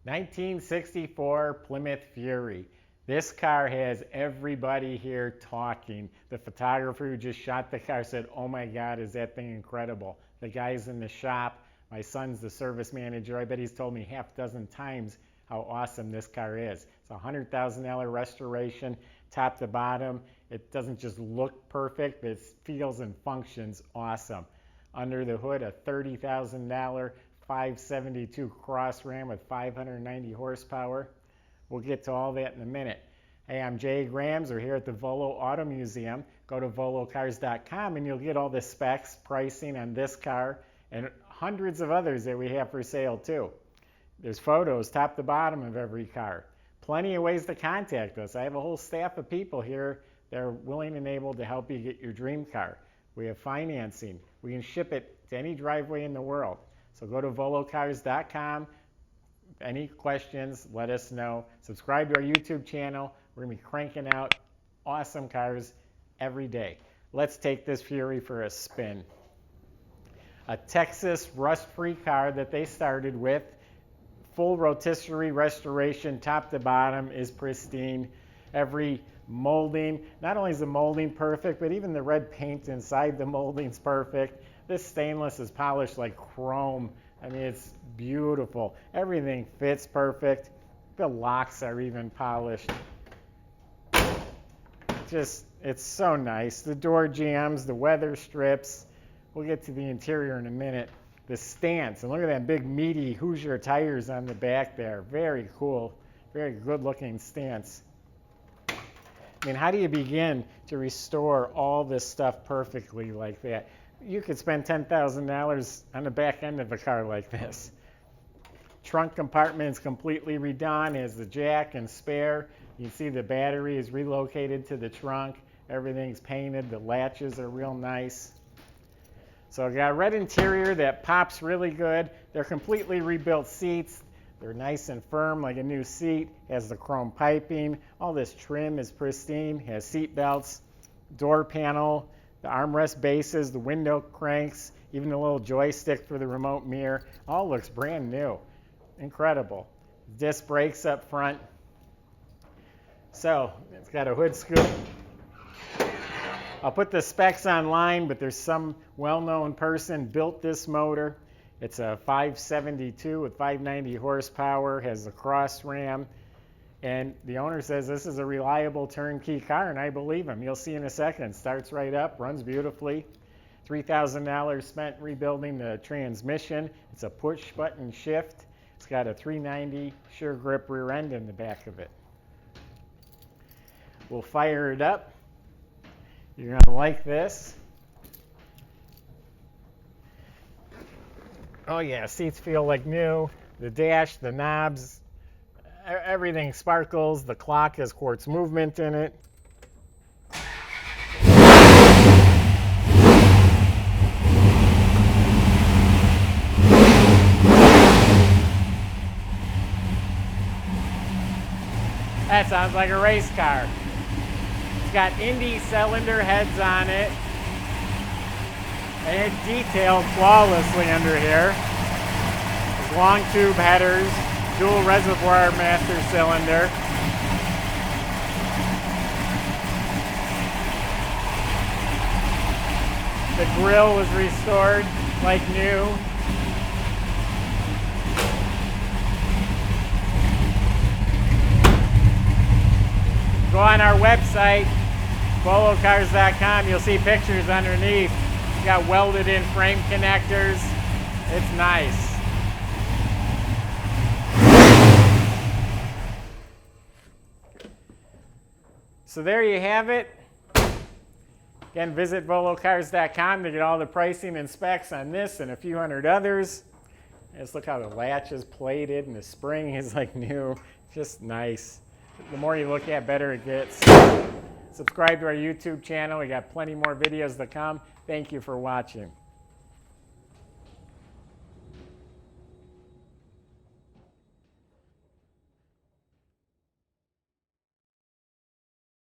1964 Plymouth Fury. This car has everybody here talking. The photographer who just shot the car said, "Oh my God, is that thing incredible?" The guys in the shop, my son's the service manager, I bet he's told me half a dozen times how awesome this car is. It's a $100,000 restoration, top to bottom. It doesn't just look perfect, it feels and functions awesome. Under the hood, a $30,000 572 Cross Ram with 590 horsepower. We'll get to all that in a minute. Hey, I'm Jay Grams. We're here at the Volo Auto Museum. Go to volocars.com and you'll get all the specs, pricing on this car and hundreds of others that we have for sale too. There's photos top to bottom of every car. Plenty of ways to contact us. I have a whole staff of people here that are willing and able to help you get your dream car. We have financing. We can ship it to any driveway in the world. So go to volocars.com. Any questions, let us know. Subscribe to our YouTube channel. We're going to be cranking out awesome cars every day. Let's take this Fury for a spin. A Texas rust-free car that they started with. Full rotisserie restoration, top to bottom, is pristine. Every molding, not only is the molding perfect, but even the red paint inside the molding's perfect. This stainless is polished like chrome. I mean, it's beautiful. Everything fits perfect. The locks are even polished. It's so nice. The door jambs, the weather strips. We'll get to the interior in a minute. The stance, and look at that big meaty Hoosier tires on the back there. Very cool, very good looking stance. I mean, how do you begin to restore all this stuff perfectly like that? You could spend $10,000 on the back end of a car like this. Trunk compartment is completely redone, has the jack and spare. You can see the battery is relocated to the trunk. Everything's painted, the latches are real nice. So I've got a red interior that pops really good. They're completely rebuilt seats. They're nice and firm like a new seat. Has the chrome piping. All this trim is pristine. Has seat belts, door panel, the armrest bases, the window cranks, even the little joystick for the remote mirror. All looks brand new. Incredible. Disc brakes up front. So it's got a hood scoop. I'll put the specs online, but there's some well-known person built this motor. It's a 572 with 590 horsepower, has the Cross Ram, and the owner says this is a reliable turnkey car, and I believe him. You'll see in a second. Starts right up, runs beautifully. $3,000 spent rebuilding the transmission. It's a push-button shift. It's got a 390 sure grip rear end in the back of it. We'll fire it up. You're going to like this. Oh yeah, seats feel like new. The dash, the knobs, everything sparkles. The clock has quartz movement in it. That sounds like a race car. It's got Indy cylinder heads on it. And it's detailed flawlessly under here. There's long tube headers, dual reservoir master cylinder. The grille was restored like new. Go on our website, volocars.com. You'll see pictures underneath. You got welded in frame connectors. It's nice. So there you have it. Again, visit volocars.com to get all the pricing and specs on this and a few hundred others. Just look how the latch is plated and the spring is like new. Just nice. The more you look at, better it gets. Subscribe to our YouTube channel. We got plenty more videos to come. Thank you for watching.